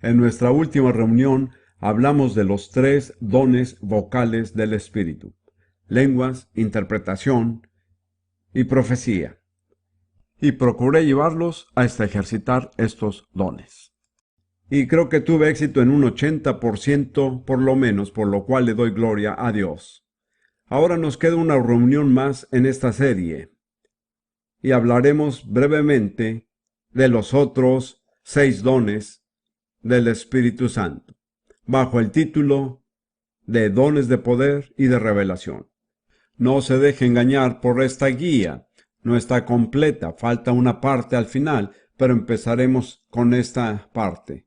En nuestra última reunión hablamos de los 3 dones vocales del Espíritu: lenguas, interpretación y profecía. Y procuré llevarlos hasta ejercitar estos dones. Y creo que tuve éxito en un 80% por lo menos, por lo cual le doy gloria a Dios. Ahora nos queda una reunión más en esta serie. Y hablaremos brevemente de los otros 6 dones del Espíritu Santo, bajo el título de dones de poder y de revelación. No se deje engañar por esta guía. No está completa, falta una parte al final, pero empezaremos con esta parte.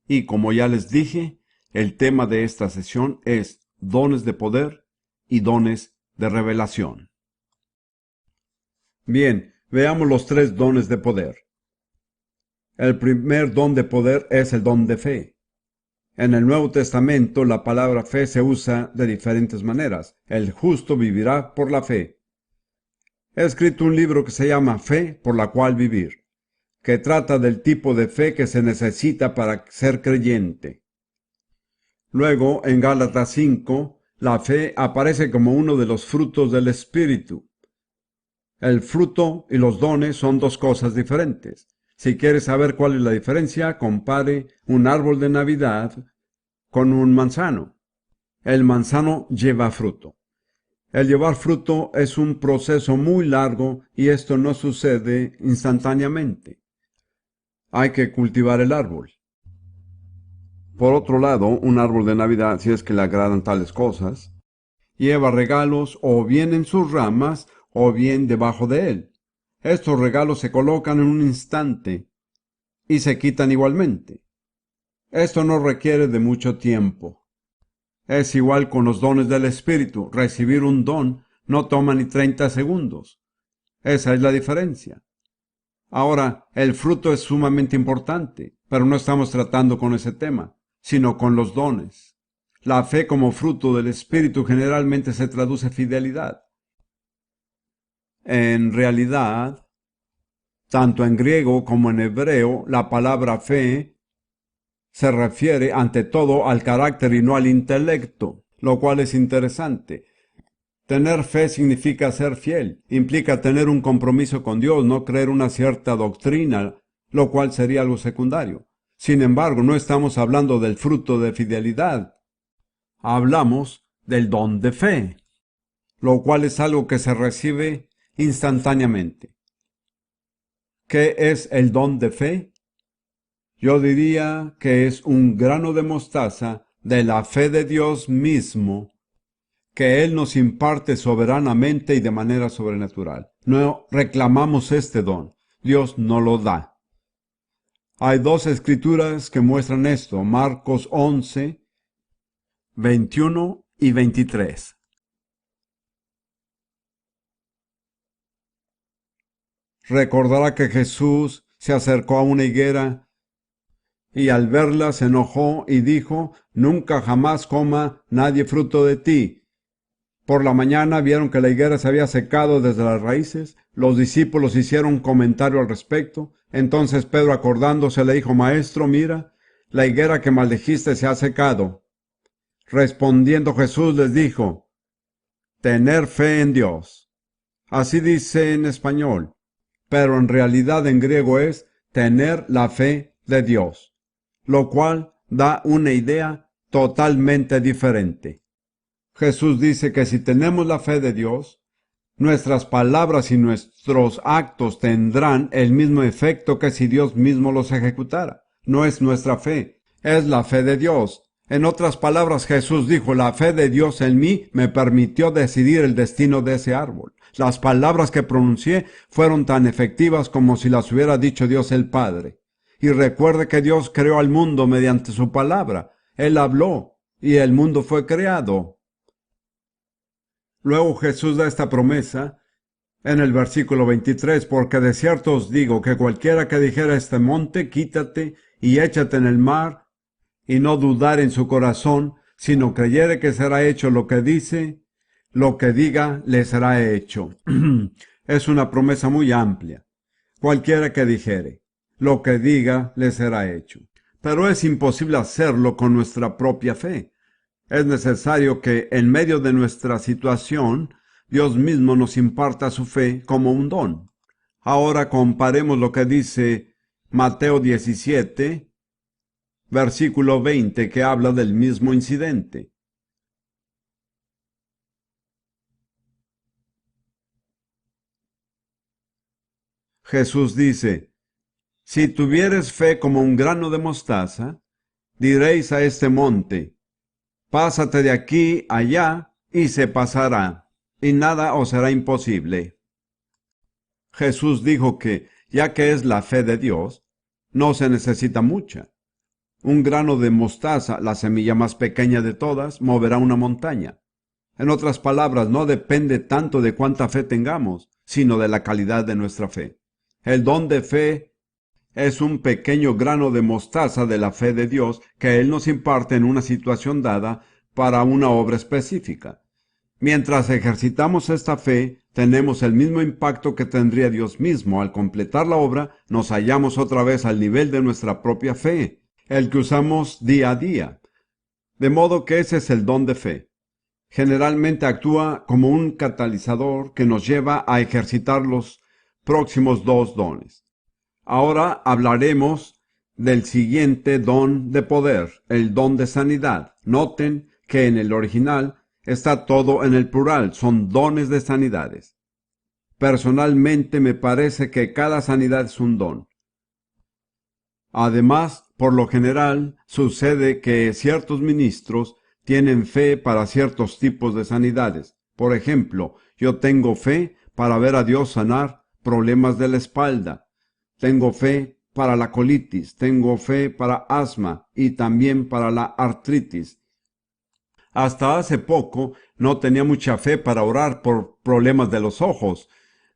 Y como ya les dije, el tema de esta sesión es dones de poder y dones de revelación. Bien, veamos los 3 dones de poder. El primer don de poder es el don de fe. En el Nuevo Testamento la palabra fe se usa de diferentes maneras. El justo vivirá por la fe. He escrito un libro que se llama Fe por la cual vivir, que trata del tipo de fe que se necesita para ser creyente. Luego, en Gálatas 5, la fe aparece como uno de los frutos del Espíritu. El fruto y los dones son 2 cosas diferentes. Si quieres saber cuál es la diferencia, compare un árbol de Navidad con un manzano. El manzano lleva fruto. El llevar fruto es un proceso muy largo y esto no sucede instantáneamente. Hay que cultivar el árbol. Por otro lado, un árbol de Navidad, si es que le agradan tales cosas, lleva regalos o bien en sus ramas o bien debajo de él. Estos regalos se colocan en un instante y se quitan igualmente. Esto no requiere de mucho tiempo. Es igual con los dones del Espíritu. Recibir un don no toma ni 30 segundos. Esa es la diferencia. Ahora, el fruto es sumamente importante, pero no estamos tratando con ese tema, sino con los dones. La fe como fruto del Espíritu generalmente se traduce fidelidad. En realidad, tanto en griego como en hebreo, la palabra fe se refiere ante todo al carácter y no al intelecto, lo cual es interesante. Tener fe significa ser fiel, implica tener un compromiso con Dios, no creer una cierta doctrina, lo cual sería algo secundario. Sin embargo, no estamos hablando del fruto de fidelidad. Hablamos del don de fe, lo cual es algo que se recibe instantáneamente. ¿Qué es el don de fe? Yo diría que es un grano de mostaza de la fe de Dios mismo, que Él nos imparte soberanamente y de manera sobrenatural. No reclamamos este don, Dios nos lo da. Hay 2 escrituras que muestran esto: Marcos 11, 21 y 23. Recordará que Jesús se acercó a una higuera y al verla se enojó y dijo: nunca jamás coma nadie fruto de ti. Por la mañana vieron que la higuera se había secado desde las raíces. Los discípulos hicieron un comentario al respecto. Entonces Pedro, acordándose, le dijo: Maestro, mira, la higuera que maldijiste se ha secado. Respondiendo Jesús les dijo: tener fe en Dios. Así dice en español, pero en realidad en griego es tener la fe de Dios, lo cual da una idea totalmente diferente. Jesús dice que si tenemos la fe de Dios, nuestras palabras y nuestros actos tendrán el mismo efecto que si Dios mismo los ejecutara. No es nuestra fe, es la fe de Dios. En otras palabras, Jesús dijo: la fe de Dios en mí me permitió decidir el destino de ese árbol. Las palabras que pronuncié fueron tan efectivas como si las hubiera dicho Dios el Padre. Y recuerde que Dios creó al mundo mediante su palabra. Él habló y el mundo fue creado. Luego Jesús da esta promesa en el versículo 23, porque de cierto os digo que cualquiera que dijera a este monte: quítate y échate en el mar, y no dudar en su corazón, sino creyere que será hecho lo que dice, lo que diga le será hecho. Es una promesa muy amplia. Cualquiera que dijere, lo que diga le será hecho. Pero es imposible hacerlo con nuestra propia fe. Es necesario que en medio de nuestra situación, Dios mismo nos imparta su fe como un don. Ahora comparemos lo que dice Mateo 17, versículo 20, que habla del mismo incidente. Jesús dice: si tuvieres fe como un grano de mostaza, diréis a este monte: pásate de aquí allá, y se pasará, y nada os será imposible. Jesús dijo que, ya que es la fe de Dios, no se necesita mucha. Un grano de mostaza, la semilla más pequeña de todas, moverá una montaña. En otras palabras, no depende tanto de cuánta fe tengamos, sino de la calidad de nuestra fe. El don de fe es un pequeño grano de mostaza de la fe de Dios que Él nos imparte en una situación dada para una obra específica. Mientras ejercitamos esta fe, tenemos el mismo impacto que tendría Dios mismo. Al completar la obra, nos hallamos otra vez al nivel de nuestra propia fe, el que usamos día a día. De modo que ese es el don de fe. Generalmente actúa como un catalizador que nos lleva a ejercitar los próximos dos dones. Ahora hablaremos del siguiente don de poder, el don de sanidad. Noten que en el original está todo en el plural, son dones de sanidades. Personalmente me parece que cada sanidad es un don. Además, por lo general, sucede que ciertos ministros tienen fe para ciertos tipos de sanidades. Por ejemplo, yo tengo fe para ver a Dios sanar problemas de la espalda. Tengo fe para la colitis, tengo fe para asma y también para la artritis. Hasta hace poco no tenía mucha fe para orar por problemas de los ojos,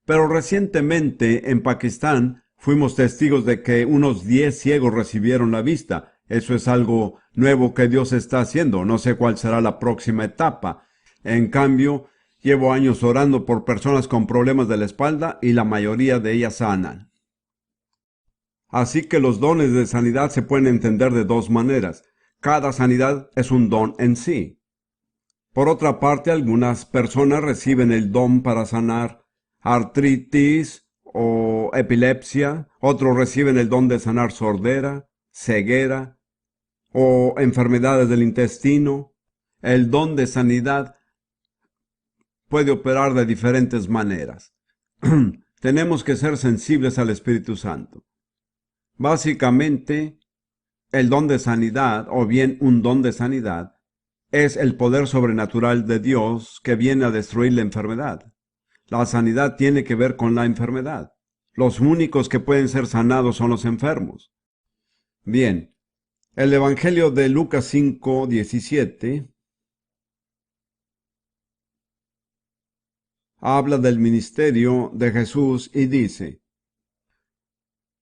pero recientemente en Pakistán fuimos testigos de que unos 10 ciegos recibieron la vista. Eso es algo nuevo que Dios está haciendo. No sé cuál será la próxima etapa. En cambio, llevo años orando por personas con problemas de la espalda y la mayoría de ellas sanan. Así que los dones de sanidad se pueden entender de dos maneras. Cada sanidad es un don en sí. Por otra parte, algunas personas reciben el don para sanar artritis o epilepsia, otros reciben el don de sanar sordera, ceguera o enfermedades del intestino. El don de sanidad puede operar de diferentes maneras. Tenemos que ser sensibles al Espíritu Santo. Básicamente, el don de sanidad, o bien un don de sanidad, es el poder sobrenatural de Dios que viene a destruir la enfermedad. La sanidad tiene que ver con la enfermedad. Los únicos que pueden ser sanados son los enfermos. Bien, el Evangelio de Lucas 5:17 habla del ministerio de Jesús y dice: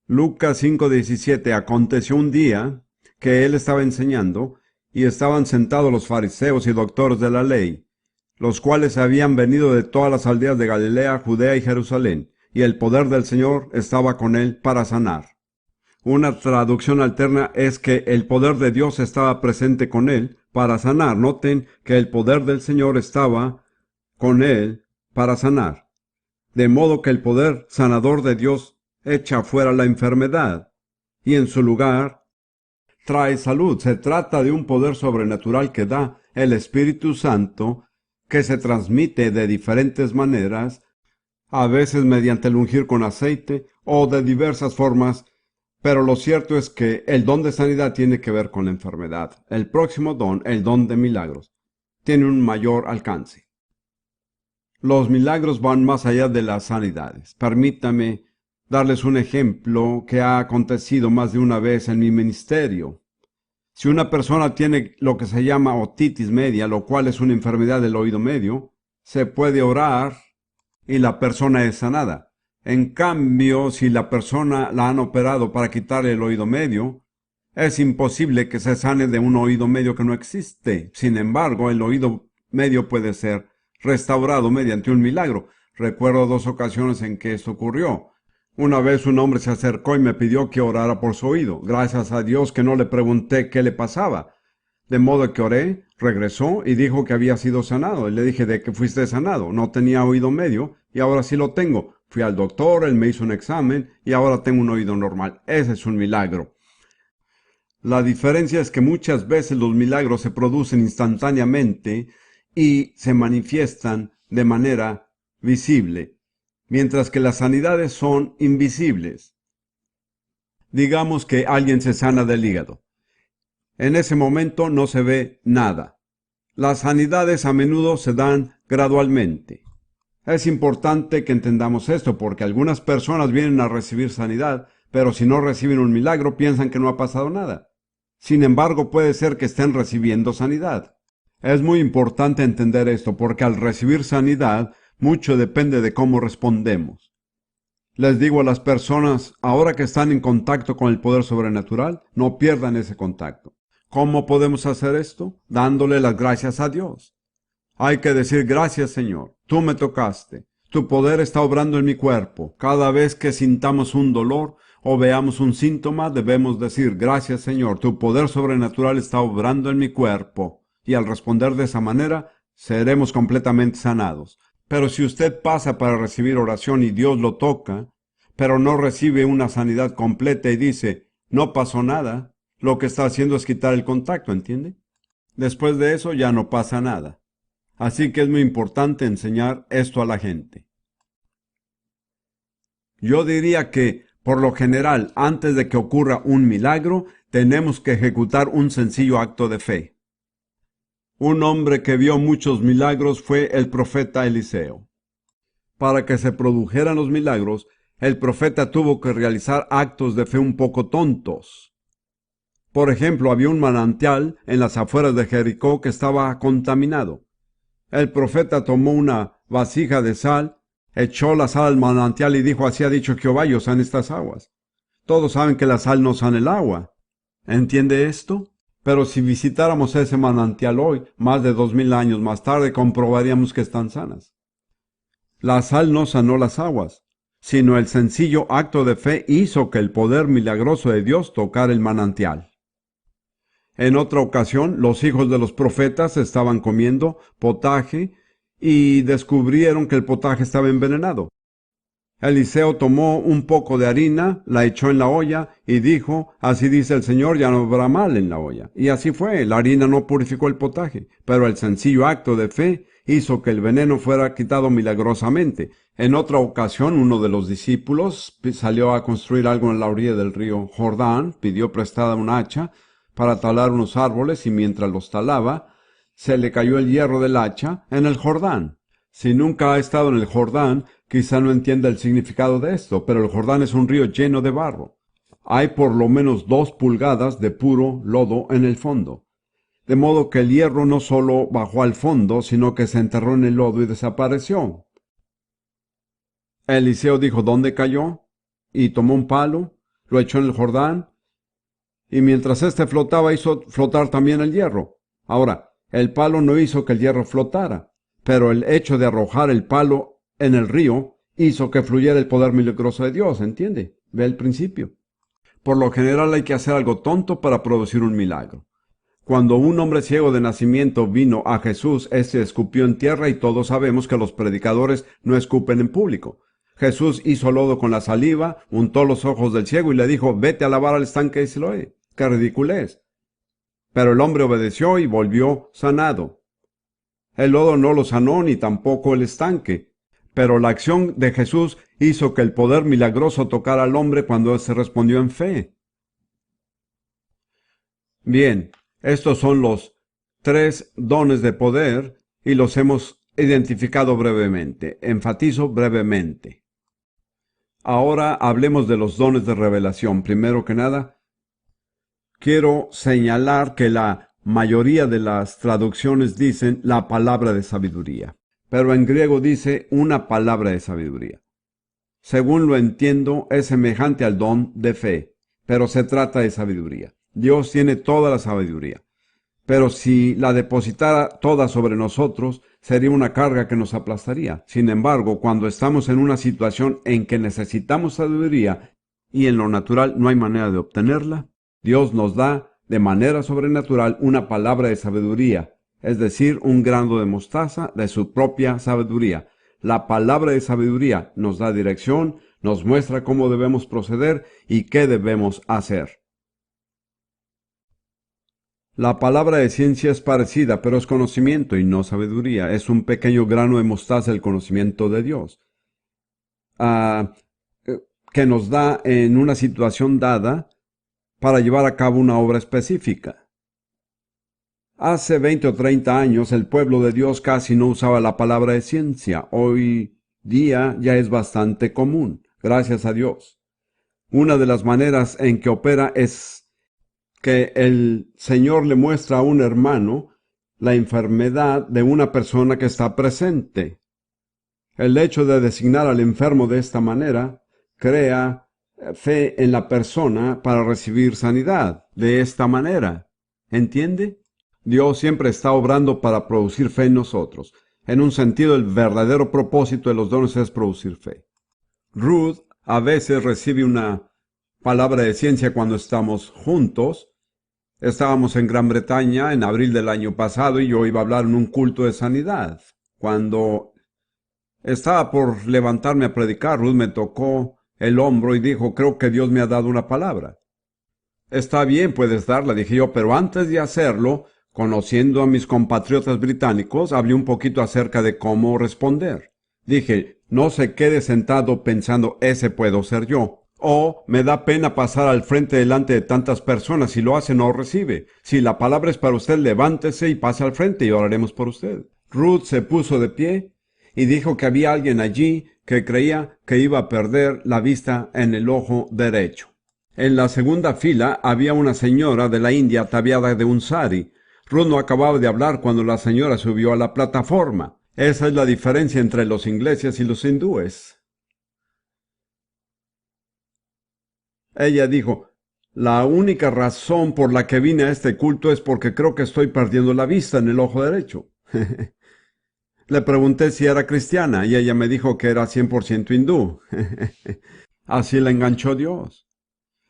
Lucas 5:17, aconteció un día que él estaba enseñando, y estaban sentados los fariseos y doctores de la ley, los cuales habían venido de todas las aldeas de Galilea, Judea y Jerusalén, y el poder del Señor estaba con él para sanar. Una traducción alterna es que el poder de Dios estaba presente con él para sanar. Noten que el poder del Señor estaba con él para sanar. De modo que el poder sanador de Dios echa fuera la enfermedad y en su lugar trae salud. Se trata de un poder sobrenatural que da el Espíritu Santo, que se transmite de diferentes maneras, a veces mediante el ungir con aceite o de diversas formas, pero lo cierto es que el don de sanidad tiene que ver con la enfermedad. El próximo don, el don de milagros, tiene un mayor alcance. Los milagros van más allá de las sanidades. Permítame darles un ejemplo que ha acontecido más de una vez en mi ministerio. Si una persona tiene lo que se llama otitis media, lo cual es una enfermedad del oído medio, se puede orar y la persona es sanada. En cambio, si la persona la han operado para quitarle el oído medio, es imposible que se sane de un oído medio que no existe. Sin embargo, el oído medio puede ser restaurado mediante un milagro. Recuerdo 2 ocasiones en que esto ocurrió. Una vez un hombre se acercó y me pidió que orara por su oído. Gracias a Dios que no le pregunté qué le pasaba. De modo que oré, regresó y dijo que había sido sanado. Y le dije, ¿de qué fuiste sanado? No tenía oído medio y ahora sí lo tengo. Fui al doctor, él me hizo un examen y ahora tengo un oído normal. Ese es un milagro. La diferencia es que muchas veces los milagros se producen instantáneamente y se manifiestan de manera visible, mientras que las sanidades son invisibles. Digamos que alguien se sana del hígado. En ese momento no se ve nada. Las sanidades a menudo se dan gradualmente. Es importante que entendamos esto porque algunas personas vienen a recibir sanidad, pero si no reciben un milagro piensan que no ha pasado nada. Sin embargo, puede ser que estén recibiendo sanidad. Es muy importante entender esto porque al recibir sanidad, mucho depende de cómo respondemos. Les digo a las personas, ahora que están en contacto con el poder sobrenatural, no pierdan ese contacto. ¿Cómo podemos hacer esto? Dándole las gracias a Dios. Hay que decir gracias, Señor. Tú me tocaste. Tu poder está obrando en mi cuerpo. Cada vez que sintamos un dolor o veamos un síntoma, debemos decir gracias, Señor. Tu poder sobrenatural está obrando en mi cuerpo. Y al responder de esa manera, seremos completamente sanados. Pero si usted pasa para recibir oración y Dios lo toca, pero no recibe una sanidad completa y dice, no pasó nada, lo que está haciendo es quitar el contacto, ¿entiende? Después de eso ya no pasa nada. Así que es muy importante enseñar esto a la gente. Yo diría que, por lo general, antes de que ocurra un milagro, tenemos que ejecutar un sencillo acto de fe. Un hombre que vio muchos milagros fue el profeta Eliseo. Para que se produjeran los milagros, el profeta tuvo que realizar actos de fe un poco tontos. Por ejemplo, había un manantial en las afueras de Jericó que estaba contaminado. El profeta tomó una vasija de sal, echó la sal al manantial y dijo, así ha dicho Jehová, yo sane estas aguas. Todos saben que la sal no sana el agua. ¿Entiende esto? Pero si visitáramos ese manantial hoy, más de 2000 años más tarde, comprobaríamos que están sanas. La sal no sanó las aguas, sino el sencillo acto de fe hizo que el poder milagroso de Dios tocara el manantial. En otra ocasión, los hijos de los profetas estaban comiendo potaje y descubrieron que el potaje estaba envenenado. Eliseo tomó un poco de harina, la echó en la olla y dijo, así dice el Señor, ya no habrá mal en la olla. Y así fue, la harina no purificó el potaje, pero el sencillo acto de fe hizo que el veneno fuera quitado milagrosamente. En otra ocasión, uno de los discípulos salió a construir algo en la orilla del río Jordán, pidió prestada un hacha para talar unos árboles y mientras los talaba, se le cayó el hierro del hacha en el Jordán. Si nunca ha estado en el Jordán, quizá no entienda el significado de esto, pero el Jordán es un río lleno de barro. Hay por lo menos 2 pulgadas de puro lodo en el fondo. De modo que el hierro no solo bajó al fondo, sino que se enterró en el lodo y desapareció. Eliseo dijo, ¿dónde cayó? Y tomó un palo, lo echó en el Jordán, y mientras éste flotaba hizo flotar también el hierro. Ahora, el palo no hizo que el hierro flotara, pero el hecho de arrojar el palo en el río hizo que fluyera el poder milagroso de Dios, ¿entiende? Ve el principio. Por lo general hay que hacer algo tonto para producir un milagro. Cuando un hombre ciego de nacimiento vino a Jesús, éste escupió en tierra y todos sabemos que los predicadores no escupen en público. Jesús hizo lodo con la saliva, untó los ojos del ciego y le dijo, vete a lavar al estanque de Siloé. ¡Qué ridiculez! Pero el hombre obedeció y volvió sanado. El lodo no lo sanó ni tampoco el estanque, pero la acción de Jesús hizo que el poder milagroso tocara al hombre cuando él se respondió en fe. Bien, estos son los 3 dones de poder y los hemos identificado brevemente. Enfatizo brevemente. Ahora hablemos de los dones de revelación. Primero que nada, quiero señalar que la mayoría de las traducciones dicen la palabra de sabiduría, pero en griego dice una palabra de sabiduría. Según lo entiendo, es semejante al don de fe, pero se trata de sabiduría. Dios tiene toda la sabiduría. Pero si la depositara toda sobre nosotros, sería una carga que nos aplastaría. Sin embargo, cuando estamos en una situación en que necesitamos sabiduría y en lo natural no hay manera de obtenerla, Dios nos da de manera sobrenatural una palabra de sabiduría, es decir, un grano de mostaza de su propia sabiduría. La palabra de sabiduría nos da dirección, nos muestra cómo debemos proceder y qué debemos hacer. La palabra de ciencia es parecida, pero es conocimiento y no sabiduría. Es un pequeño grano de mostaza el conocimiento de Dios, ah, que nos da en una situación dada para llevar a cabo una obra específica. Hace 20 o 30 años el pueblo de Dios casi no usaba la palabra de ciencia. Hoy día ya es bastante común, gracias a Dios. Una de las maneras en que opera es que el Señor le muestra a un hermano la enfermedad de una persona que está presente. El hecho de designar al enfermo de esta manera crea fe en la persona para recibir sanidad de esta manera. ¿Entiende? Dios siempre está obrando para producir fe en nosotros. En un sentido, el verdadero propósito de los dones es producir fe. Ruth a veces recibe una palabra de ciencia cuando estamos juntos. Estábamos en Gran Bretaña en abril del año pasado y yo iba a hablar en un culto de sanidad. Cuando estaba por levantarme a predicar, Ruth me tocó el hombro y dijo, creo que Dios me ha dado una palabra. Está bien, puedes darla, dije yo, pero antes de hacerlo, conociendo a mis compatriotas británicos, hablé un poquito acerca de cómo responder. Dije, no se quede sentado pensando, ese puedo ser yo. O me da pena pasar al frente delante de tantas personas. Si lo hace, no recibe. Si la palabra es para usted, levántese y pase al frente y oraremos por usted. Ruth se puso de pie y dijo que había alguien allí que creía que iba a perder la vista en el ojo derecho. En la segunda fila había una señora de la India ataviada de un sari. Ruth no acababa de hablar cuando la señora subió a la plataforma. Esa es la diferencia entre los ingleses y los hindúes. Ella dijo, la única razón por la que vine a este culto es porque creo que estoy perdiendo la vista en el ojo derecho. Le pregunté si era cristiana y ella me dijo que era 100% hindú. Así la enganchó Dios.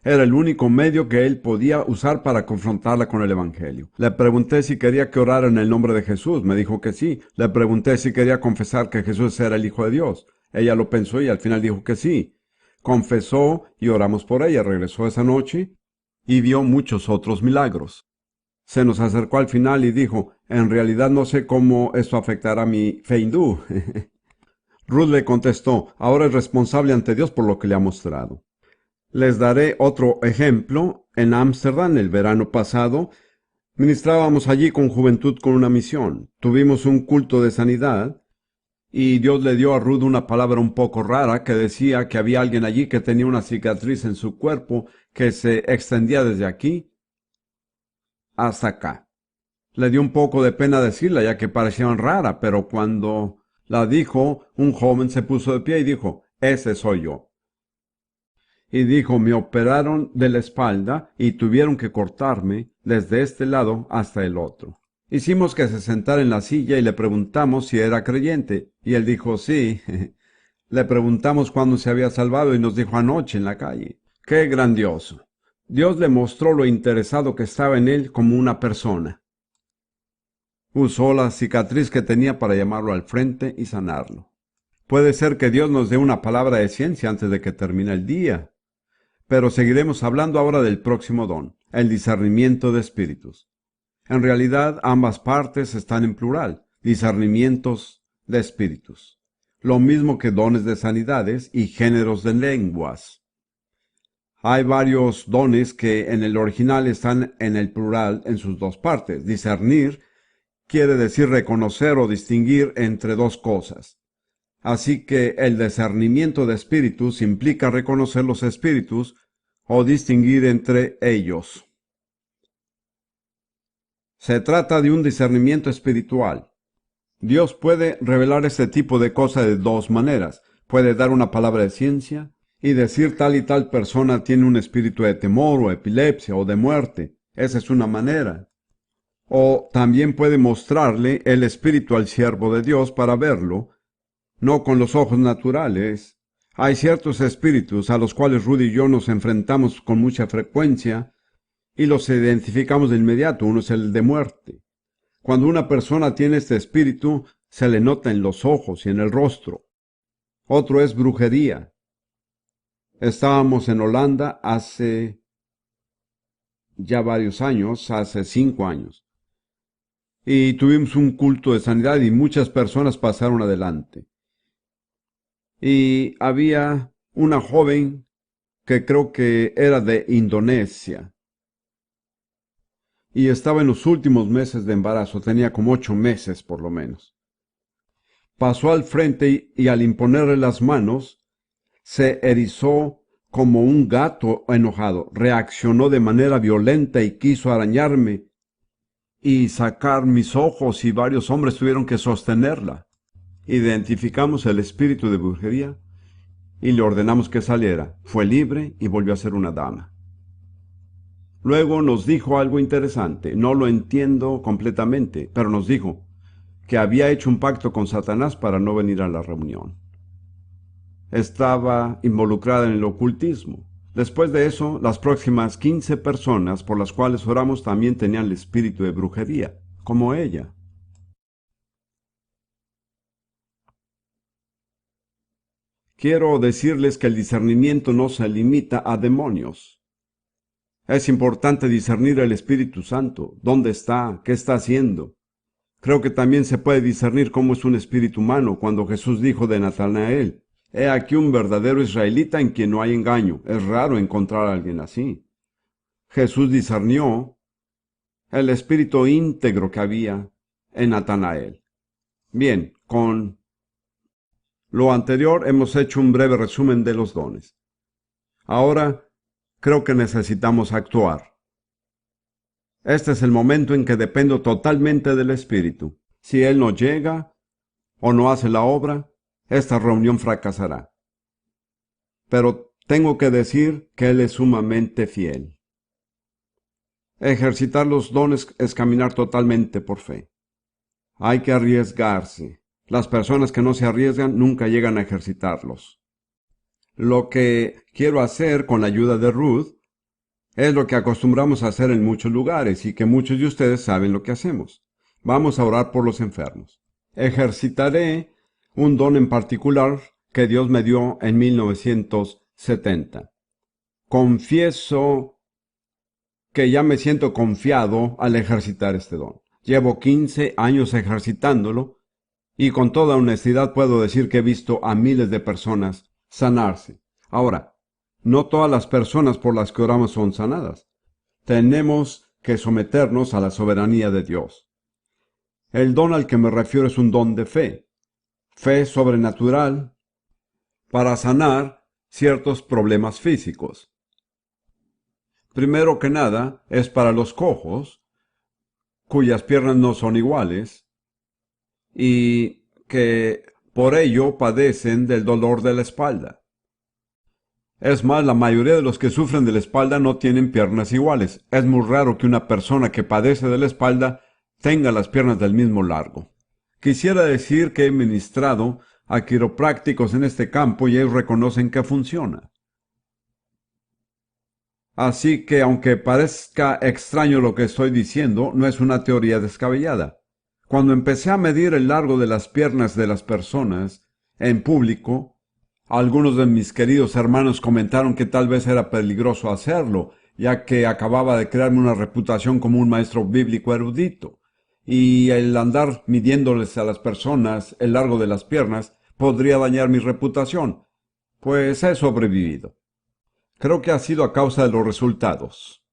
Era el único medio que él podía usar para confrontarla con el Evangelio. Le pregunté si quería que orara en el nombre de Jesús. Me dijo que sí. Le pregunté si quería confesar que Jesús era el Hijo de Dios. Ella lo pensó y al final dijo que sí. Confesó y oramos por ella. Regresó esa noche y vio muchos otros milagros. Se nos acercó al final y dijo, en realidad no sé cómo esto afectará mi fe hindú. Ruth le contestó, ahora es responsable ante Dios por lo que le ha mostrado. Les daré otro ejemplo. En Ámsterdam, el verano pasado, ministrábamos allí con juventud con una misión. Tuvimos un culto de sanidad y Dios le dio a Ruth una palabra un poco rara que decía que había alguien allí que tenía una cicatriz en su cuerpo que se extendía desde aquí hasta acá. Le dio un poco de pena decirla ya que parecía rara, pero cuando la dijo, un joven se puso de pie y dijo, ese soy yo. Y dijo, me operaron de la espalda y tuvieron que cortarme desde este lado hasta el otro. Hicimos que se sentara en la silla y le preguntamos si era creyente, y él dijo sí. Le preguntamos cuándo se había salvado y nos dijo anoche en la calle. ¡Qué grandioso! Dios le mostró lo interesado que estaba en él como una persona. Usó la cicatriz que tenía para llamarlo al frente y sanarlo. Puede ser que Dios nos dé una palabra de ciencia antes de que termine el día. Pero seguiremos hablando ahora del próximo don, el discernimiento de espíritus. En realidad, ambas partes están en plural, discernimientos de espíritus. Lo mismo que dones de sanidades y géneros de lenguas. Hay varios dones que en el original están en el plural en sus dos partes. Discernir quiere decir reconocer o distinguir entre dos cosas. Así que el discernimiento de espíritus implica reconocer los espíritus o distinguir entre ellos. Se trata de un discernimiento espiritual. Dios puede revelar este tipo de cosas de dos maneras. Puede dar una palabra de ciencia y decir tal y tal persona tiene un espíritu de temor o epilepsia o de muerte. Esa es una manera. O también puede mostrarle el espíritu al siervo de Dios para verlo, no con los ojos naturales. Hay ciertos espíritus a los cuales Rudy y yo nos enfrentamos con mucha frecuencia y los identificamos de inmediato. Uno es el de muerte. Cuando una persona tiene este espíritu, se le nota en los ojos y en el rostro. Otro es brujería. Estábamos en Holanda hace ya varios años, hace 5 años. Y tuvimos un culto de sanidad y muchas personas pasaron adelante. Y había una joven que creo que era de Indonesia. Y estaba en los últimos meses de embarazo, tenía como 8 meses por lo menos. Pasó al frente y al imponerle las manos, se erizó como un gato enojado, reaccionó de manera violenta y quiso arañarme y sacar mis ojos, y varios hombres tuvieron que sostenerla. Identificamos el espíritu de brujería y le ordenamos que saliera. Fue libre y volvió a ser una dama. Luego nos dijo algo interesante, no lo entiendo completamente, pero nos dijo que había hecho un pacto con Satanás para no venir a la reunión. Estaba involucrada en el ocultismo. Después de eso, las próximas 15 personas por las cuales oramos también tenían el espíritu de brujería, como ella. Quiero decirles que el discernimiento no se limita a demonios. Es importante discernir el Espíritu Santo, dónde está, qué está haciendo. Creo que también se puede discernir cómo es un espíritu humano cuando Jesús dijo de Natanael: «He aquí un verdadero israelita en quien no hay engaño». Es raro encontrar a alguien así. Jesús discernió el espíritu íntegro que había en Natanael. Bien, con lo anterior hemos hecho un breve resumen de los dones. Ahora creo que necesitamos actuar. Este es el momento en que dependo totalmente del Espíritu. Si Él no llega o no hace la obra, esta reunión fracasará. Pero tengo que decir que Él es sumamente fiel. Ejercitar los dones es caminar totalmente por fe. Hay que arriesgarse. Las personas que no se arriesgan nunca llegan a ejercitarlos. Lo que quiero hacer con la ayuda de Ruth es lo que acostumbramos a hacer en muchos lugares y que muchos de ustedes saben lo que hacemos. Vamos a orar por los enfermos. Ejercitaré un don en particular que Dios me dio en 1970. Confieso que ya me siento confiado al ejercitar este don. Llevo 15 años ejercitándolo y con toda honestidad puedo decir que he visto a miles de personas sanarse. Ahora, no todas las personas por las que oramos son sanadas. Tenemos que someternos a la soberanía de Dios. El don al que me refiero es un don de fe. Fe sobrenatural para sanar ciertos problemas físicos. Primero que nada, es para los cojos, cuyas piernas no son iguales, y que por ello padecen del dolor de la espalda. Es más, la mayoría de los que sufren de la espalda no tienen piernas iguales. Es muy raro que una persona que padece de la espalda tenga las piernas del mismo largo. Quisiera decir que he ministrado a quiroprácticos en este campo y ellos reconocen que funciona. Así que, aunque parezca extraño lo que estoy diciendo, no es una teoría descabellada. Cuando empecé a medir el largo de las piernas de las personas en público, algunos de mis queridos hermanos comentaron que tal vez era peligroso hacerlo, ya que acababa de crearme una reputación como un maestro bíblico erudito, y el andar midiéndoles a las personas el largo de las piernas podría dañar mi reputación, pues he sobrevivido. Creo que ha sido a causa de los resultados.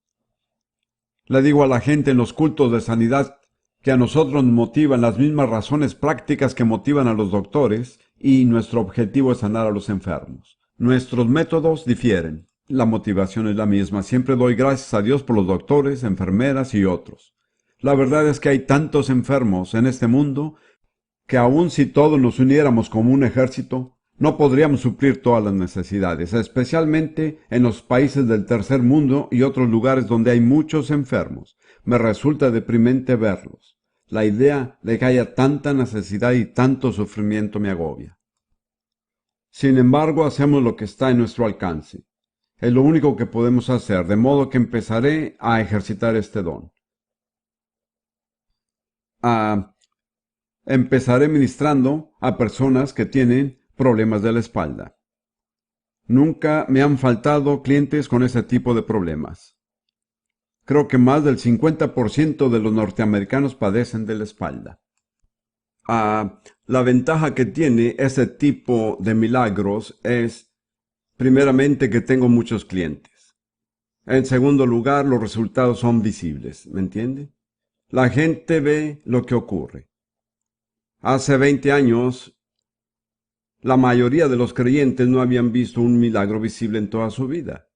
Le digo a la gente en los cultos de sanidad que a nosotros nos motivan las mismas razones prácticas que motivan a los doctores, y nuestro objetivo es sanar a los enfermos. Nuestros métodos difieren. La motivación es la misma. Siempre doy gracias a Dios por los doctores, enfermeras y otros. La verdad es que hay tantos enfermos en este mundo que aun si todos nos uniéramos como un ejército, no podríamos suplir todas las necesidades, especialmente en los países del tercer mundo y otros lugares donde hay muchos enfermos. Me resulta deprimente verlos. La idea de que haya tanta necesidad y tanto sufrimiento me agobia. Sin embargo, hacemos lo que está en nuestro alcance. Es lo único que podemos hacer, de modo que empezaré a ejercitar este don. Empezaré ministrando a personas que tienen problemas de la espalda. Nunca me han faltado clientes con ese tipo de problemas. Creo que más del 50% de los norteamericanos padecen de la espalda. La ventaja que tiene ese tipo de milagros es, primeramente, que tengo muchos clientes. En segundo lugar, los resultados son visibles, ¿me entiende? La gente ve lo que ocurre. Hace 20 años, la mayoría de los creyentes no habían visto un milagro visible en toda su vida.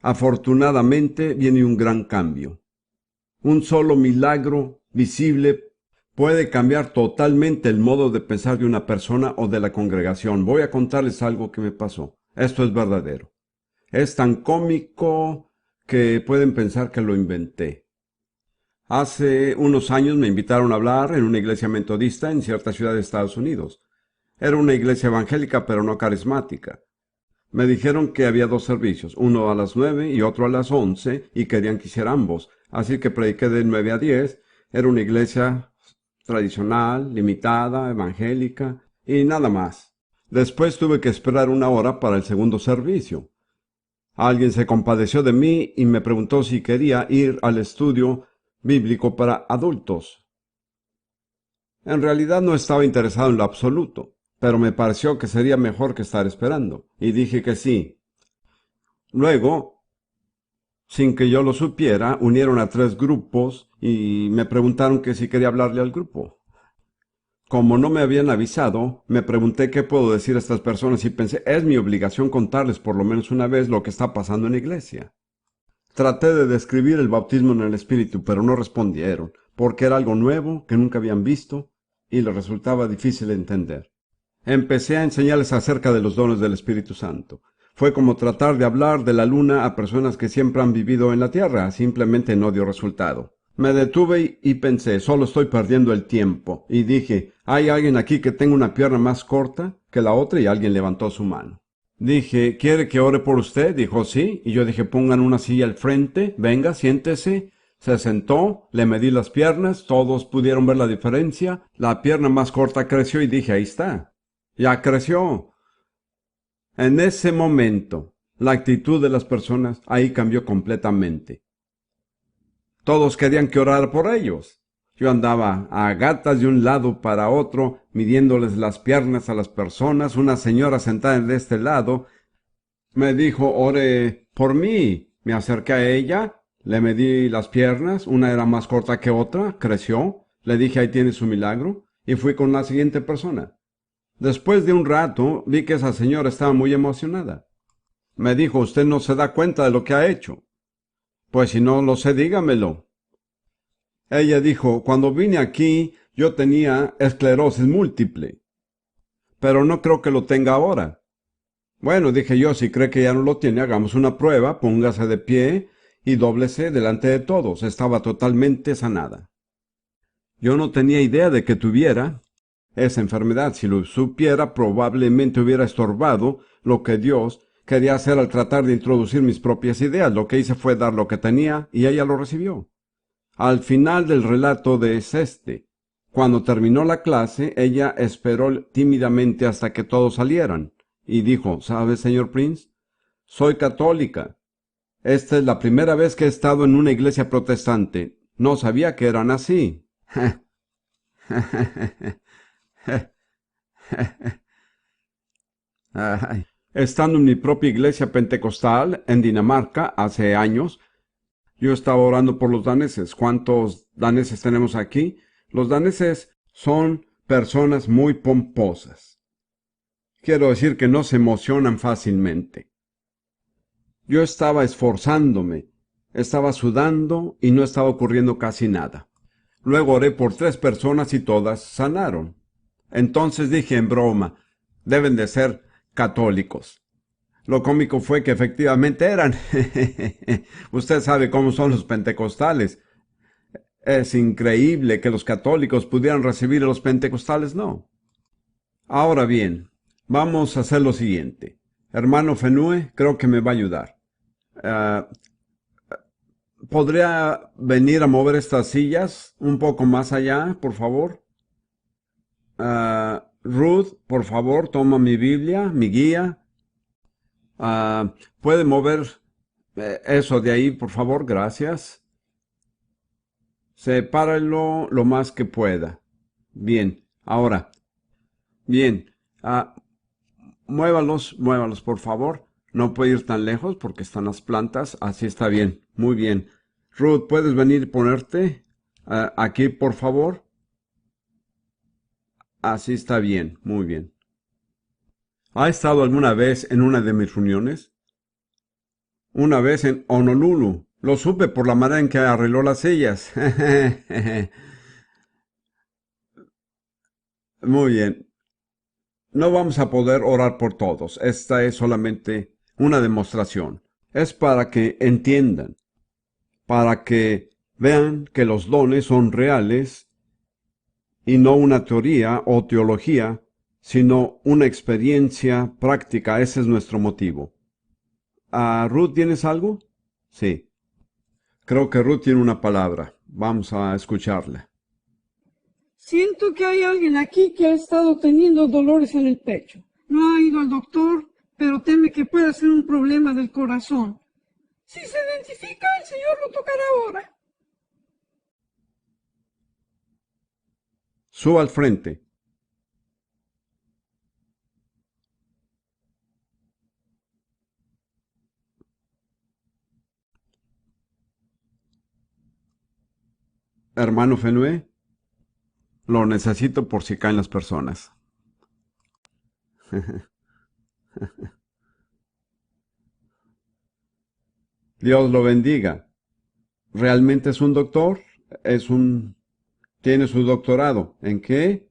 Afortunadamente viene un gran cambio. Un solo milagro visible puede cambiar totalmente el modo de pensar de una persona o de la congregación. Voy a contarles algo que me pasó. Esto es verdadero. Es tan cómico que pueden pensar que lo inventé. Hace unos años me invitaron a hablar en una iglesia metodista en cierta ciudad de Estados Unidos. Era una iglesia evangélica pero no carismática. Me dijeron que había 2 servicios, uno a las 9 y otro a las 11, y querían que hiciera ambos. Así que prediqué de 9 a 10. Era una iglesia tradicional, limitada, evangélica, y nada más. Después tuve que esperar 1 hora para el segundo servicio. Alguien se compadeció de mí y me preguntó si quería ir al estudio bíblico para adultos. En realidad no estaba interesado en lo absoluto, pero me pareció que sería mejor que estar esperando, y dije que sí. Luego, sin que yo lo supiera, unieron a 3 grupos y me preguntaron que si quería hablarle al grupo. Como no me habían avisado, me pregunté qué puedo decir a estas personas y pensé, es mi obligación contarles por lo menos una vez lo que está pasando en la iglesia. Traté de describir el bautismo en el Espíritu, pero no respondieron, porque era algo nuevo que nunca habían visto y les resultaba difícil de entender. Empecé a enseñarles acerca de los dones del Espíritu Santo. Fue como tratar de hablar de la luna a personas que siempre han vivido en la tierra, simplemente no dio resultado. Me detuve y pensé, solo estoy perdiendo el tiempo, y dije, ¿hay alguien aquí que tenga una pierna más corta que la otra? Y alguien levantó su mano. Dije, ¿quiere que ore por usted? Dijo, sí. Y yo dije, pongan una silla al frente, venga, siéntese. Se sentó, le medí las piernas, todos pudieron ver la diferencia. La pierna más corta creció y dije, ahí está. Ya creció. En ese momento, la actitud de las personas ahí cambió completamente. Todos querían que orara por ellos. Yo andaba a gatas de un lado para otro, midiéndoles las piernas a las personas. Una señora sentada de este lado me dijo, ore por mí. Me acerqué a ella, le medí las piernas, una era más corta que otra, creció. Le dije, ahí tiene su milagro, y fui con la siguiente persona. Después de un rato, vi que esa señora estaba muy emocionada. Me dijo, usted no se da cuenta de lo que ha hecho. Pues si no lo sé, dígamelo. Ella dijo, cuando vine aquí, yo tenía esclerosis múltiple, pero no creo que lo tenga ahora. Bueno, dije yo, si cree que ya no lo tiene, hagamos una prueba, póngase de pie y dóblese delante de todos. Estaba totalmente sanada. Yo no tenía idea de que tuviera esa enfermedad. Si lo supiera, probablemente hubiera estorbado lo que Dios quería hacer al tratar de introducir mis propias ideas. Lo que hice fue dar lo que tenía y ella lo recibió. Al final del relato es este. Cuando terminó la clase, ella esperó tímidamente hasta que todos salieran y dijo, ¿sabe, señor Prince? Soy católica. Esta es la primera vez que he estado en una iglesia protestante. No sabía que eran así. Estando en mi propia iglesia pentecostal en Dinamarca hace años, yo estaba orando por los daneses. ¿Cuántos daneses tenemos aquí? Los daneses son personas muy pomposas. Quiero decir que no se emocionan fácilmente. Yo estaba esforzándome, estaba sudando y no estaba ocurriendo casi nada. Luego oré por 3 personas y todas sanaron. Entonces dije en broma, deben de ser católicos. Lo cómico fue que efectivamente eran. Usted sabe cómo son los pentecostales. Es increíble que los católicos pudieran recibir a los pentecostales, no. Ahora bien, vamos a hacer lo siguiente. Hermano Fenue, creo que me va a ayudar. Ah, ¿Podría venir a mover estas sillas un poco más allá, por favor? Ruth, por favor, toma mi Biblia, mi guía. ¿Puede mover eso de ahí, por favor? Gracias. Sepáralo lo más que pueda. Bien, ahora, bien. Muévalos, por favor. No puede ir tan lejos porque están las plantas. Así está bien, muy bien. Ruth, ¿puedes venir y ponerte aquí, por favor? Así está bien, muy bien. ¿Ha estado alguna vez en una de mis reuniones? Una vez en Honolulu. Lo supe por la manera en que arregló las sillas. Muy bien. No vamos a poder orar por todos. Esta es solamente una demostración. Es para que entiendan, para que vean que los dones son reales y no una teoría o teología, sino una experiencia práctica. Ese es nuestro motivo. Ruth, ¿tienes algo? Sí. Creo que Ruth tiene una palabra. Vamos a escucharla. Siento que hay alguien aquí que ha estado teniendo dolores en el pecho. No ha ido al doctor, pero teme que pueda ser un problema del corazón. Si se identifica, el Señor lo tocará ahora. Suba al frente. Hermano Fenue, lo necesito por si caen las personas. Dios lo bendiga. ¿Realmente es un doctor? Tiene su doctorado. ¿En qué?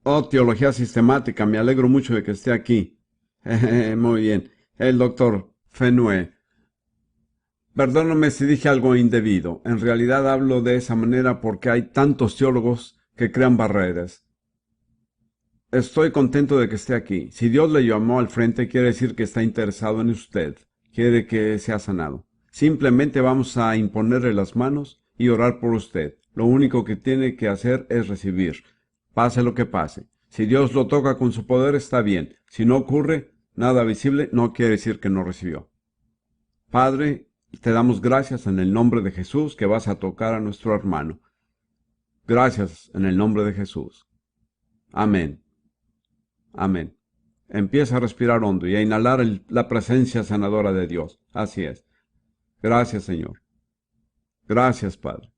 Oh, teología sistemática. Me alegro mucho de que esté aquí. Muy bien. El doctor Fenue. Perdóname si dije algo indebido. En realidad hablo de esa manera porque hay tantos teólogos que crean barreras. Estoy contento de que esté aquí. Si Dios le llamó al frente, quiere decir que está interesado en usted. Quiere que sea sanado. Simplemente vamos a imponerle las manos y orar por usted. Lo único que tiene que hacer es recibir. Pase lo que pase. Si Dios lo toca con su poder, está bien. Si no ocurre nada visible, no quiere decir que no recibió. Padre, te damos gracias en el nombre de Jesús que vas a tocar a nuestro hermano. Gracias en el nombre de Jesús. Amén. Amén. Empieza a respirar hondo y a inhalar la presencia sanadora de Dios. Así es. Gracias, Señor. Gracias, Padre.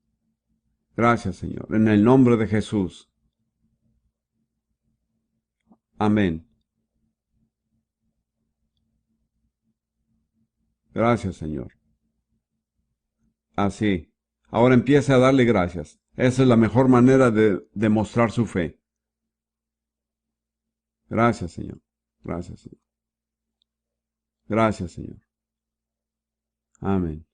Gracias, Señor. En el nombre de Jesús. Amén. Gracias, Señor. Así. Ahora empiece a darle gracias. Esa es la mejor manera de demostrar su fe. Gracias, Señor. Gracias, Señor. Gracias, Señor. Amén.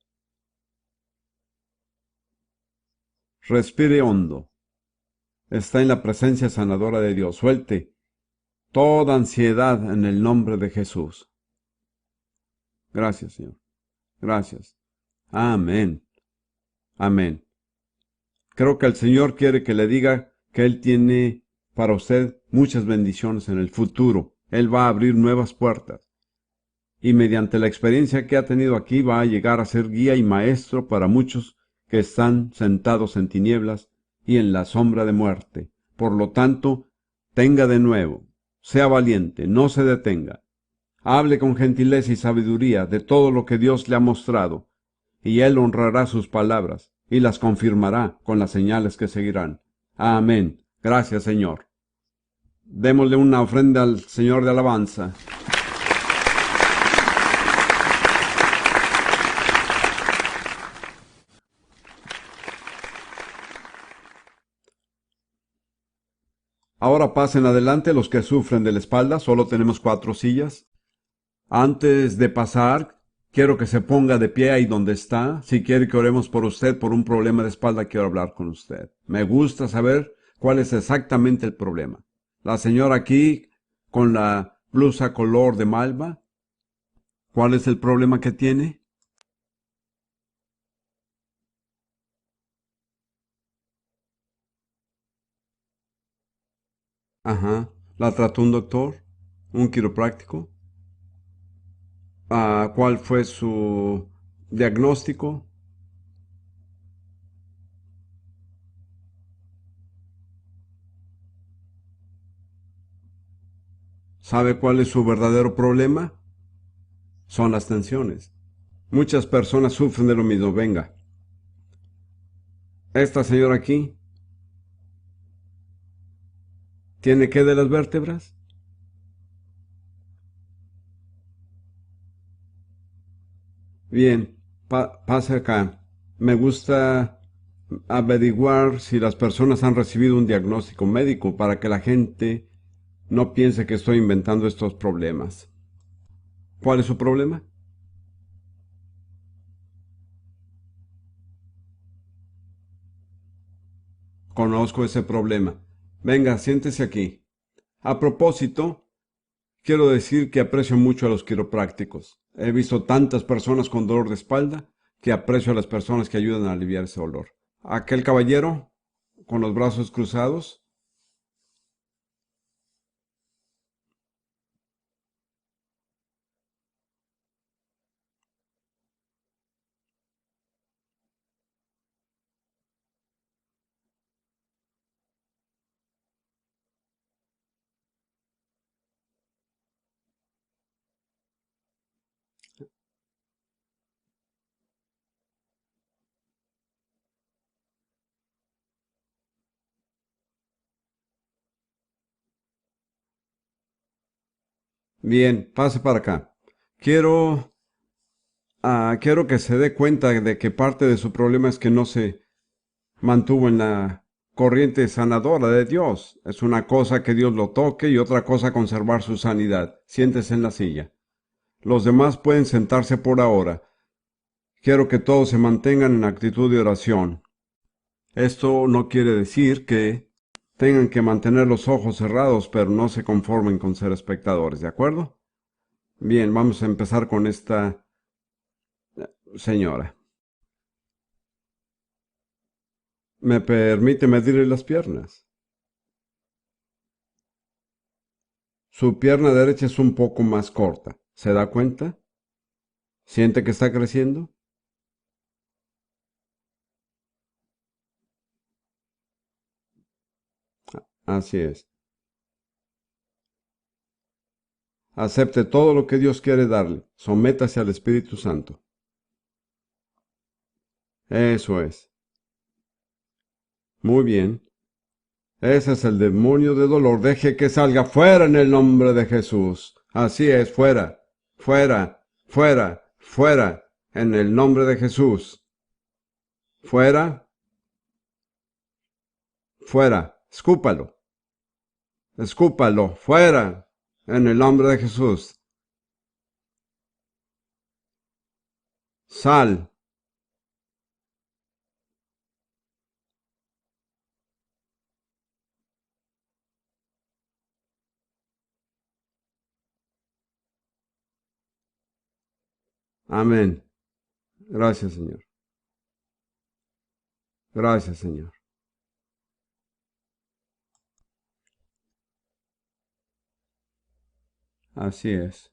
Respire hondo. Está en la presencia sanadora de Dios. Suelte toda ansiedad en el nombre de Jesús. Gracias, Señor. Gracias. Amén. Amén. Creo que el Señor quiere que le diga que Él tiene para usted muchas bendiciones en el futuro. Él va a abrir nuevas puertas. Y mediante la experiencia que ha tenido aquí va a llegar a ser guía y maestro para muchos que están sentados en tinieblas y en la sombra de muerte. Por lo tanto, tenga de nuevo, sea valiente, no se detenga. Hable con gentileza y sabiduría de todo lo que Dios le ha mostrado, y Él honrará sus palabras y las confirmará con las señales que seguirán. Amén. Gracias, Señor. Démosle una ofrenda al Señor de alabanza. Ahora pasen adelante los que sufren de la espalda. Solo tenemos 4 sillas. Antes de pasar, quiero que se ponga de pie ahí donde está. Si quiere que oremos por usted por un problema de espalda, quiero hablar con usted. Me gusta saber cuál es exactamente el problema. La señora aquí, con la blusa color de malva, ¿cuál es el problema que tiene? Ajá. ¿La trató un doctor? ¿Un quiropráctico? ¿Cuál fue su diagnóstico? ¿Sabe cuál es su verdadero problema? Son las tensiones. Muchas personas sufren de lo mismo. Venga, esta señora aquí tiene qué de las vértebras. Bien, pase acá. Me gusta averiguar si las personas han recibido un diagnóstico médico para que la gente no piense que estoy inventando estos problemas. ¿Cuál es su problema? Conozco ese problema. Venga, siéntese aquí. A propósito, quiero decir que aprecio mucho a los quiroprácticos. He visto tantas personas con dolor de espalda que aprecio a las personas que ayudan a aliviar ese dolor. Aquel caballero con los brazos cruzados. Bien, pase para acá. Quiero, quiero que se dé cuenta de que parte de su problema es que no se mantuvo en la corriente sanadora de Dios. Es una cosa que Dios lo toque y otra cosa conservar su sanidad. Siéntese en la silla. Los demás pueden sentarse por ahora. Quiero que todos se mantengan en actitud de oración. Esto no quiere decir que tengan que mantener los ojos cerrados, pero no se conformen con ser espectadores, ¿de acuerdo? Bien, vamos a empezar con esta señora. ¿Me permite medirle las piernas? Su pierna derecha es un poco más corta. ¿Se da cuenta? ¿Siente que está creciendo? Así es. Acepte todo lo que Dios quiere darle. Sométase al Espíritu Santo. Eso es. Muy bien. Ese es el demonio de dolor. Deje que salga fuera en el nombre de Jesús. Así es, fuera, fuera, fuera, fuera, en el nombre de Jesús. Fuera, fuera, escúpalo, escúpalo, fuera, en el nombre de Jesús. Sal. Amén. Gracias, Señor. Gracias, Señor. Así es.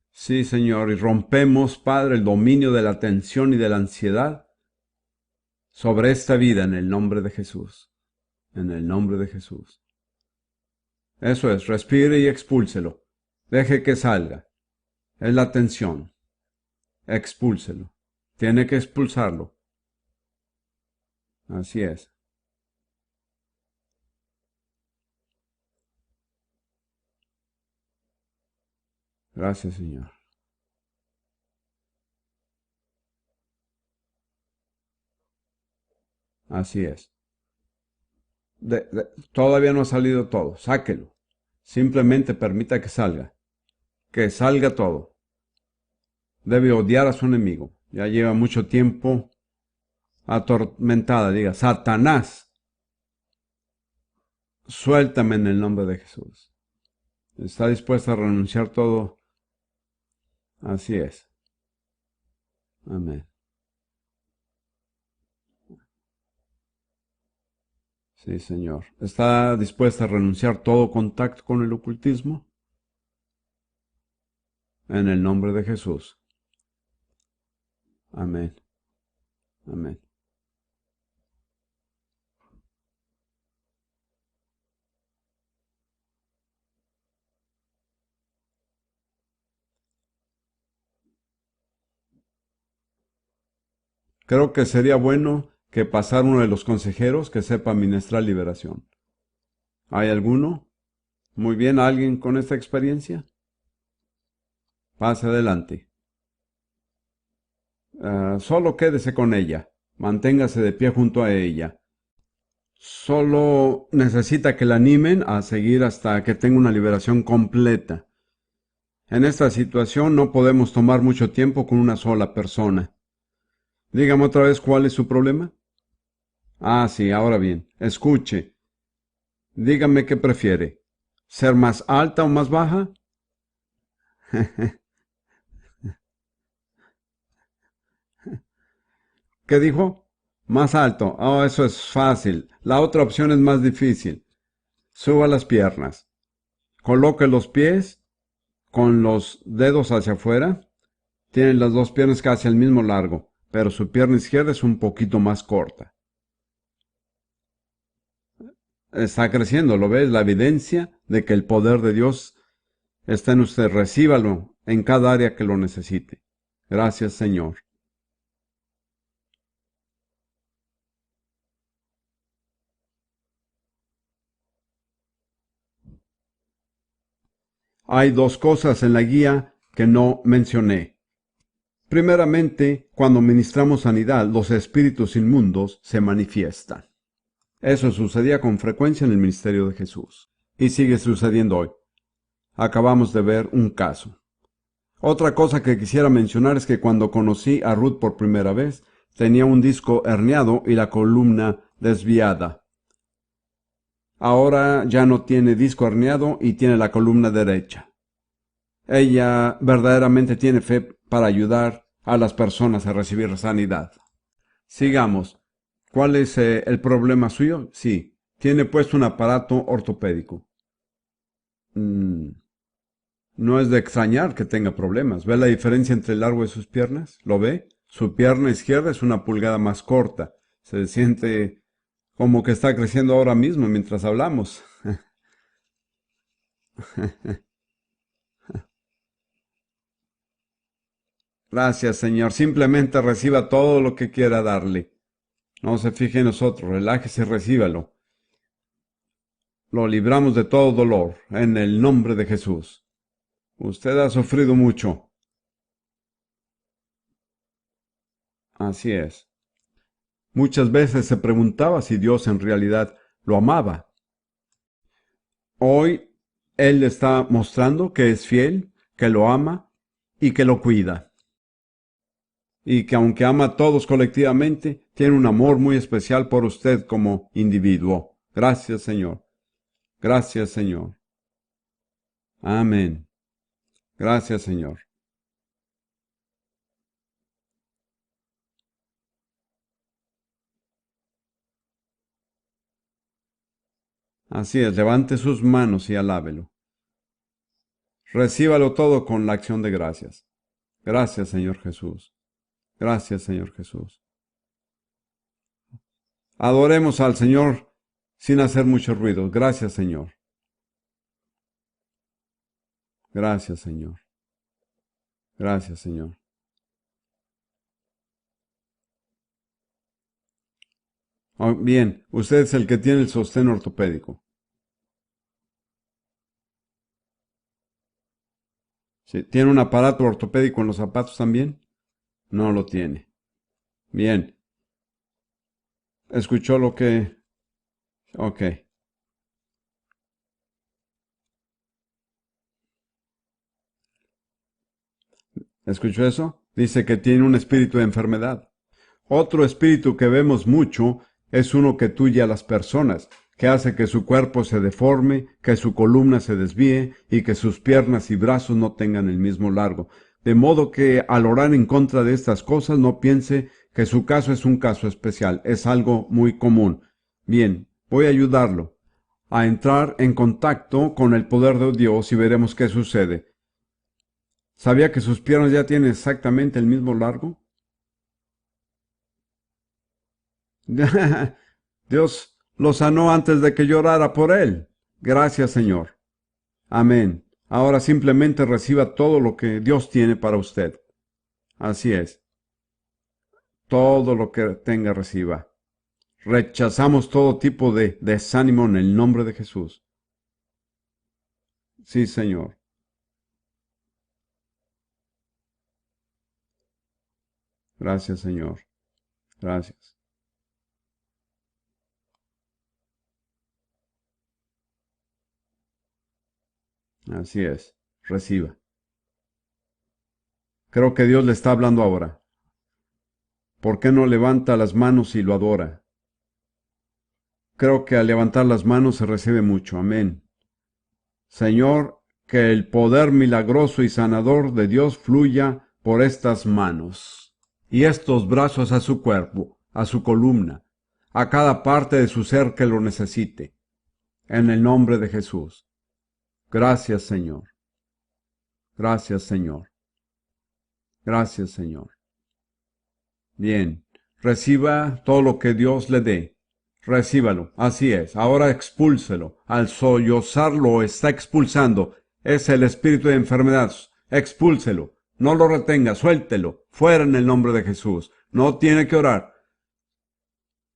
Sí, Señor, y rompemos, Padre, el dominio de la tensión y de la ansiedad sobre esta vida en el nombre de Jesús. En el nombre de Jesús. Eso es, respire y expúlselo. Deje que salga. Es la tensión. Expúlselo. Tiene que expulsarlo. Así es. Gracias, Señor. Así es. Todavía no ha salido todo. Sáquelo. Simplemente permita que salga. Que salga todo. Debe odiar a su enemigo. Ya lleva mucho tiempo atormentada. Diga, Satanás, suéltame en el nombre de Jesús. ¿Está dispuesta a renunciar todo? Así es. Amén. Sí, Señor. ¿Está dispuesta a renunciar todo contacto con el ocultismo? En el nombre de Jesús. Amén. Amén. Creo que sería bueno que pasara uno de los consejeros que sepa ministrar liberación. ¿Hay alguno? Muy bien, ¿alguien con esta experiencia? Pase adelante. Solo quédese con ella. Manténgase de pie junto a ella. Solo necesita que la animen a seguir hasta que tenga una liberación completa. En esta situación no podemos tomar mucho tiempo con una sola persona. Dígame otra vez cuál es su problema. Ah, sí, ahora bien, escuche. Dígame qué prefiere. ¿Ser más alta o más baja? ¿Qué dijo? Más alto. Oh, eso es fácil. La otra opción es más difícil. Suba las piernas. Coloque los pies con los dedos hacia afuera. Tiene las dos piernas casi al mismo largo, pero su pierna izquierda es un poquito más corta. Está creciendo, ¿lo ves? La evidencia de que el poder de Dios está en usted. Recíbalo en cada área que lo necesite. Gracias, Señor. Hay dos cosas en la guía que no mencioné. Primeramente, cuando ministramos sanidad, los espíritus inmundos se manifiestan. Eso sucedía con frecuencia en el ministerio de Jesús. Y sigue sucediendo hoy. Acabamos de ver un caso. Otra cosa que quisiera mencionar es que cuando conocí a Ruth por primera vez, tenía un disco herniado y la columna desviada. Ahora ya no tiene disco herniado y tiene la columna derecha. Ella verdaderamente tiene fe para ayudar a las personas a recibir sanidad. Sigamos. ¿Cuál es el problema suyo? Sí, tiene puesto un aparato ortopédico. No es de extrañar que tenga problemas. ¿Ve la diferencia entre el largo de sus piernas? ¿Lo ve? Su pierna izquierda es una pulgada más corta. Se siente como que está creciendo ahora mismo mientras hablamos. Gracias, Señor. Simplemente reciba todo lo que quiera darle. No se fije en nosotros. Relájese y recíbalo. Lo libramos de todo dolor, en el nombre de Jesús. Usted ha sufrido mucho. Así es. Muchas veces se preguntaba si Dios en realidad lo amaba. Hoy Él le está mostrando que es fiel, que lo ama y que lo cuida. Y que aunque ama a todos colectivamente, tiene un amor muy especial por usted como individuo. Gracias, Señor. Gracias, Señor. Amén. Gracias, Señor. Así es, levante sus manos y alábelo. Recíbalo todo con la acción de gracias. Gracias, Señor Jesús. Gracias, Señor Jesús. Adoremos al Señor sin hacer mucho ruido. Gracias, Señor. Gracias, Señor. Gracias, Señor. Oh, bien, usted es el que tiene el sostén ortopédico. ¿Sí? ¿Tiene un aparato ortopédico en los zapatos también? No lo tiene. Bien. ¿Escuchó lo que... Ok. ¿Escuchó eso? Dice que tiene un espíritu de enfermedad. Otro espíritu que vemos mucho es uno que tuye a las personas, que hace que su cuerpo se deforme, que su columna se desvíe y que sus piernas y brazos no tengan el mismo largo. De modo que al orar en contra de estas cosas no piense que su caso es un caso especial, es algo muy común. Bien, voy a ayudarlo a entrar en contacto con el poder de Dios y veremos qué sucede. ¿Sabía que sus piernas ya tienen exactamente el mismo largo? Dios lo sanó antes de que yo orara por él. Gracias, Señor. Amén. Ahora simplemente reciba todo lo que Dios tiene para usted. Así es. Todo lo que tenga reciba. Rechazamos todo tipo de desánimo en el nombre de Jesús. Sí, Señor. Gracias, Señor. Gracias. Así es. Reciba. Creo que Dios le está hablando ahora. ¿Por qué no levanta las manos y lo adora? Creo que al levantar las manos se recibe mucho. Amén. Señor, que el poder milagroso y sanador de Dios fluya por estas manos y estos brazos a su cuerpo, a su columna, a cada parte de su ser que lo necesite. En el nombre de Jesús. Gracias, Señor. Gracias, Señor. Gracias, Señor. Bien, reciba todo lo que Dios le dé. Recíbalo, así es. Ahora expúlselo. Al sollozarlo está expulsando. Es el espíritu de enfermedad. Expúlselo. No lo retenga, suéltelo. Fuera en el nombre de Jesús. No tiene que orar.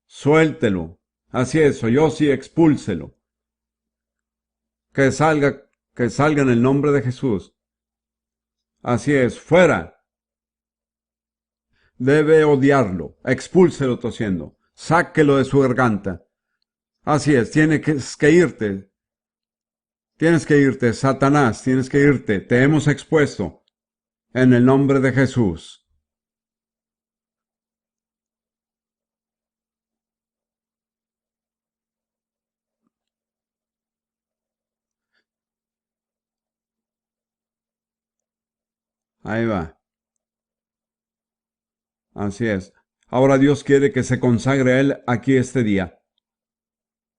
Suéltelo. Así es, yo sí, expúlselo. Que salga en el nombre de Jesús. Así es, fuera. Debe odiarlo. Expúlselo tosiendo. Sáquelo de su garganta. Así es, tienes que irte. Tienes que irte, Satanás, tienes que irte. Te hemos expuesto. En el nombre de Jesús. Ahí va. Así es. Ahora Dios quiere que se consagre a Él aquí este día.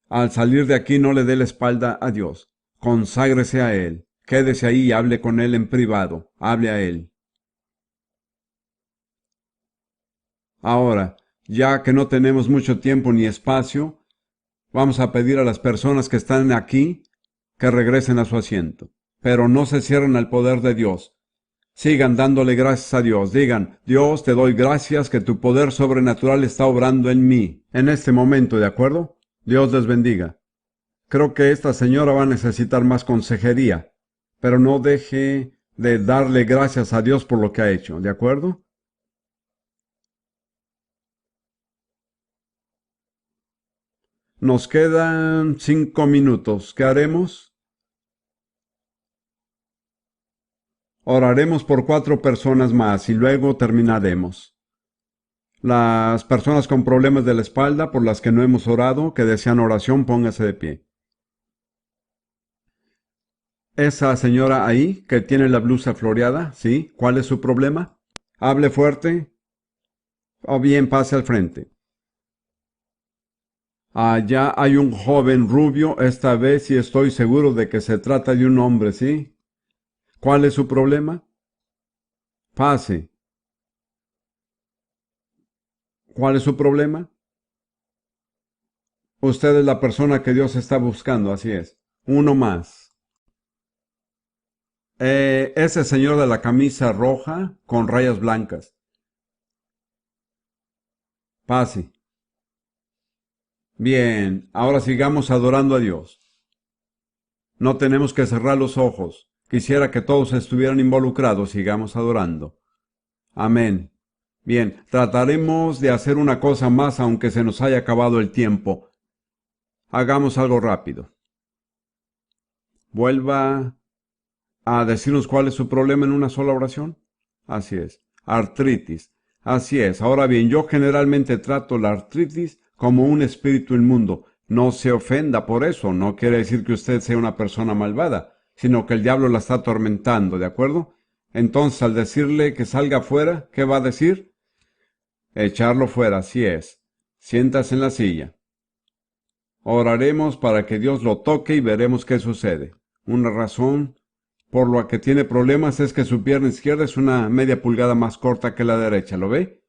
Al salir de aquí no le dé la espalda a Dios. Conságrese a Él. Quédese ahí y hable con Él en privado. Hable a Él. Ahora, ya que no tenemos mucho tiempo ni espacio, vamos a pedir a las personas que están aquí que regresen a su asiento. Pero no se cierren al poder de Dios. Sigan dándole gracias a Dios. Digan, Dios, te doy gracias que tu poder sobrenatural está obrando en mí. En este momento, ¿de acuerdo? Dios les bendiga. Creo que esta señora va a necesitar más consejería, pero no deje de darle gracias a Dios por lo que ha hecho, ¿de acuerdo? Nos quedan 5 minutos. ¿Qué haremos? Oraremos por 4 personas más y luego terminaremos. Las personas con problemas de la espalda por las que no hemos orado, que desean oración, póngase de pie. Esa señora ahí, que tiene la blusa floreada, ¿sí? ¿Cuál es su problema? Hable fuerte o bien pase al frente. Allá hay un joven rubio, esta vez sí estoy seguro de que se trata de un hombre, ¿sí? ¿Cuál es su problema? Pase. ¿Cuál es su problema? Usted es la persona que Dios está buscando, así es. Uno más. Ese señor de la camisa roja con rayas blancas. Pase. Bien, ahora sigamos adorando a Dios. No tenemos que cerrar los ojos. Quisiera que todos estuvieran involucrados. Sigamos adorando. Amén. Bien, trataremos de hacer una cosa más aunque se nos haya acabado el tiempo. Hagamos algo rápido. Vuelva a decirnos cuál es su problema en una sola oración. Así es. Artritis. Así es. Ahora bien, yo generalmente trato la artritis como un espíritu inmundo. No se ofenda por eso. No quiere decir que usted sea una persona malvada, sino que el diablo la está atormentando, ¿de acuerdo? Entonces, al decirle que salga fuera, ¿qué va a decir? Echarlo fuera, así es. Siéntase en la silla. Oraremos para que Dios lo toque y veremos qué sucede. Una razón por la que tiene problemas es que su pierna izquierda es una media pulgada más corta que la derecha, ¿lo ve?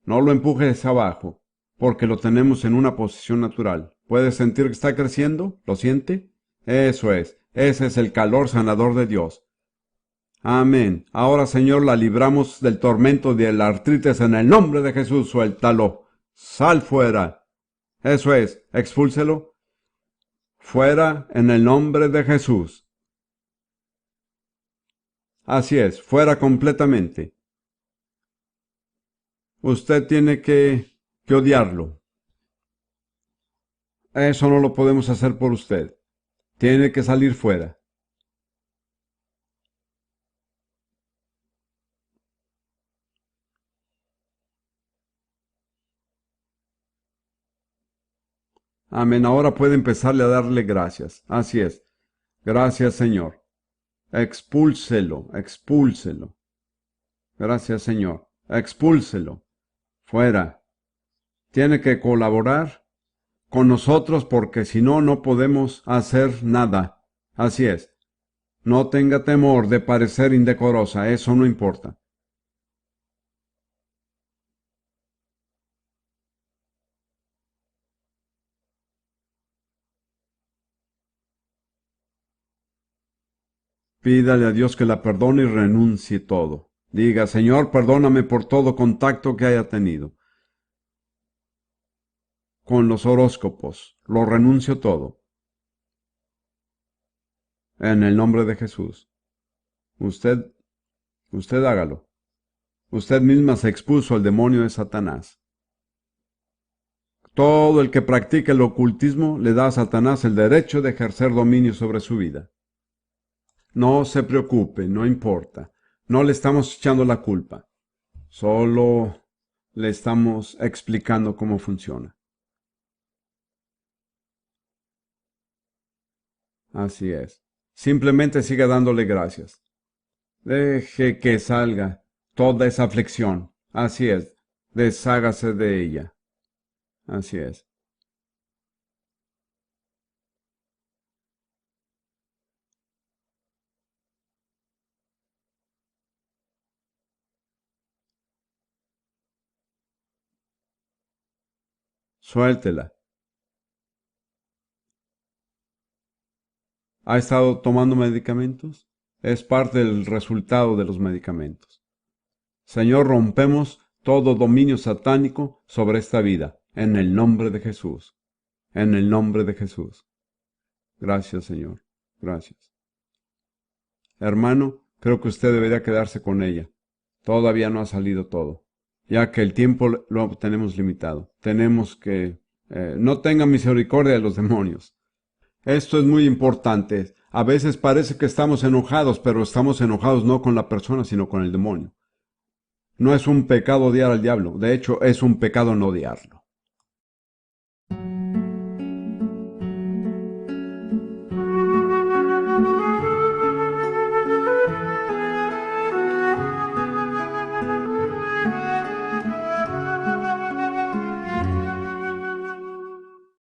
No lo empujes abajo, porque lo tenemos en una posición natural. ¿Puede sentir que está creciendo? ¿Lo siente? Eso es. Ese es el calor sanador de Dios. Amén. Ahora, Señor, la libramos del tormento de la artritis en el nombre de Jesús. Suéltalo. Sal fuera. Eso es. Expúlselo. Fuera en el nombre de Jesús. Así es. Fuera completamente. Usted tiene que odiarlo. Eso no lo podemos hacer por usted. Tiene que salir fuera. Amén. Ahora puede empezarle a darle gracias. Así es. Gracias, Señor. Expúlselo, expúlselo. Gracias, Señor. Expúlselo. Fuera. Tiene que colaborar con nosotros porque si no, no podemos hacer nada. Así es. No tenga temor de parecer indecorosa. Eso no importa. Pídale a Dios que la perdone y renuncie todo. Diga, Señor, perdóname por todo contacto que haya tenido con los horóscopos. Lo renuncio todo. En el nombre de Jesús. Usted hágalo. Usted misma se expuso al demonio de Satanás. Todo el que practique el ocultismo le da a Satanás el derecho de ejercer dominio sobre su vida. No se preocupe, no importa. No le estamos echando la culpa. Solo le estamos explicando cómo funciona. Así es. Simplemente siga dándole gracias. Deje que salga toda esa aflicción. Así es. Deshágase de ella. Así es. Suéltela. ¿Ha estado tomando medicamentos? Es parte del resultado de los medicamentos. Señor, rompemos todo dominio satánico sobre esta vida, en el nombre de Jesús. En el nombre de Jesús. Gracias, Señor. Gracias. Hermano, creo que usted debería quedarse con ella. Todavía no ha salido todo, ya que el tiempo lo tenemos limitado. Tenemos que... no tenga misericordia de los demonios. Esto es muy importante. A veces parece que estamos enojados, pero estamos enojados no con la persona, sino con el demonio. No es un pecado odiar al diablo. De hecho, es un pecado no odiarlo.